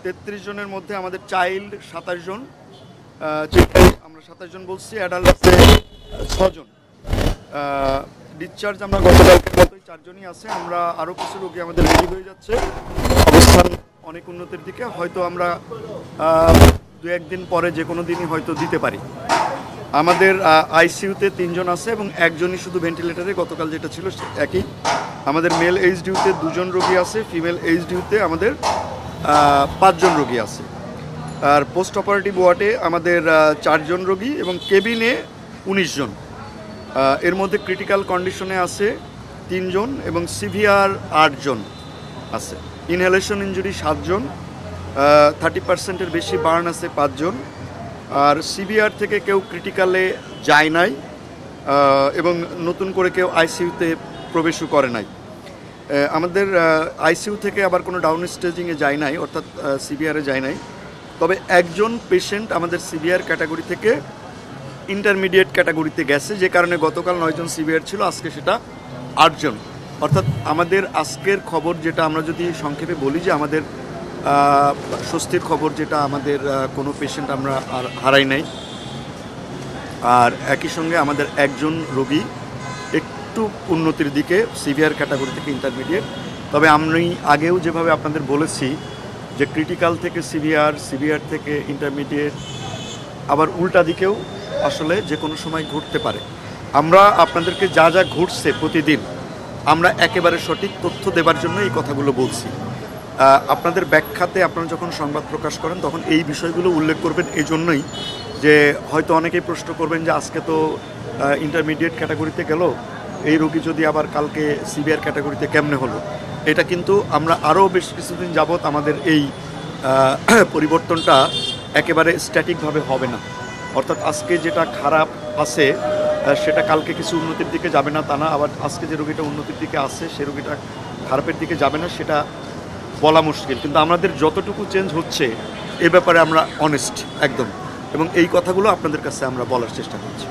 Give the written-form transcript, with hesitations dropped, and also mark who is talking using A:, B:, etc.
A: 33 জনের মধ্যে আমাদের চাইল্ড 27 জন, যেটাই আমরা 27 জন বলছি, অ্যাডাল্ট আছে 6 জন। ডিসচার্জ আমরা গতকালকের মতোই 4 জনই আছে। আমরা আরও কিছু রোগী আমাদের রেডি হয়ে যাচ্ছে, অবস্থান অনেক উন্নতির দিকে। হয়তো আমরা 2-1 দিন পরে যে কোনো দিনই হয়তো দিতে পারি। আমাদের আইসিইউতে 3 জন আছে এবং একজনই শুধু ভেন্টিলেটারে, গতকাল যেটা ছিল একই। আমাদের মেল এইচডিউতে 2 জন রোগী আছে, ফিমেল এইচডিউতে আমাদের 5 জন রোগী আছে। আর পোস্ট অপারেটিভ ওয়ার্ডে আমাদের 4 জন রোগী এবং কেবিনে 19 জন। এর মধ্যে ক্রিটিক্যাল কন্ডিশনে আছে 3 জন এবং সিভিয়ার 8 জন আছে। ইনহেলেশন ইঞ্জুরি 7 জন, 30%-এর বেশি বার্ন আছে 5 জন। আর সিভিয়ার থেকে কেউ ক্রিটিক্যালে যায় নাই এবং নতুন করে কেউ আইসিইউতে প্রবেশও করে নাই। আমাদের আইসিইউ থেকে আবার কোনো ডাউন স্টেজিংয়ে যায় নাই, অর্থাৎ সিভিয়ারে যায় নাই। তবে একজন পেশেন্ট আমাদের সিভিয়ার ক্যাটাগরি থেকে ইন্টারমিডিয়েট ক্যাটাগরিতে গেছে, যে কারণে গতকাল 9 জন সিভিয়ার ছিল, আজকে সেটা 8 জন। অর্থাৎ আমাদের আজকের খবর যেটা আমরা যদি সংক্ষেপে বলি, যে আমাদের স্বস্তির খবর যেটা, আমাদের কোনো পেশেন্ট আমরা আর হারাই নাই। আর একই সঙ্গে আমাদের একজন রোগী একটু উন্নতির দিকে, সিভিয়ার ক্যাটাগরি থেকে ইন্টারমিডিয়েট। তবে আমি আগেও যেভাবে আপনাদের বলেছি যে ক্রিটিক্যাল থেকে সিভিয়ার, সিভিয়ার থেকে ইন্টারমিডিয়েট, আবার উল্টা দিকেও আসলে যে কোনো সময় ঘটতে পারে। আমরা আপনাদেরকে যা যা ঘটছে প্রতিদিন আমরা একেবারে সঠিক তথ্য দেবার জন্য এই কথাগুলো বলছি। আপনাদের ব্যাখ্যাতে আপনারা যখন সংবাদ প্রকাশ করেন তখন এই বিষয়গুলো উল্লেখ করবেন, এই জন্যই যে হয়তো অনেকেই প্রশ্ন করবেন যে আজকে তো ইন্টারমিডিয়েট ক্যাটাগরিতে গেল, এই রোগী যদি আবার কালকে সিভিয়ার ক্যাটাগরিতে কেমনে হলো। এটা কিন্তু আমরা আরও বেশ কিছুদিন যাবৎ আমাদের এই পরিবর্তনটা একেবারে স্ট্যাটিকভাবে হবে না। অর্থাৎ আজকে যেটা খারাপ আছে সেটা কালকে কিছু উন্নতির দিকে যাবে না তা না, আবার আজকে যে রোগীটা উন্নতির দিকে আছে সে রোগীটা খারাপের দিকে যাবে না, সেটা বলা মুশকিল। কিন্তু আমাদের যতটুকু চেঞ্জ হচ্ছে এ ব্যাপারে আমরা অনেস্ট একদম, এবং এই কথাগুলো আপনাদের কাছে আমরা বলার চেষ্টা করছি।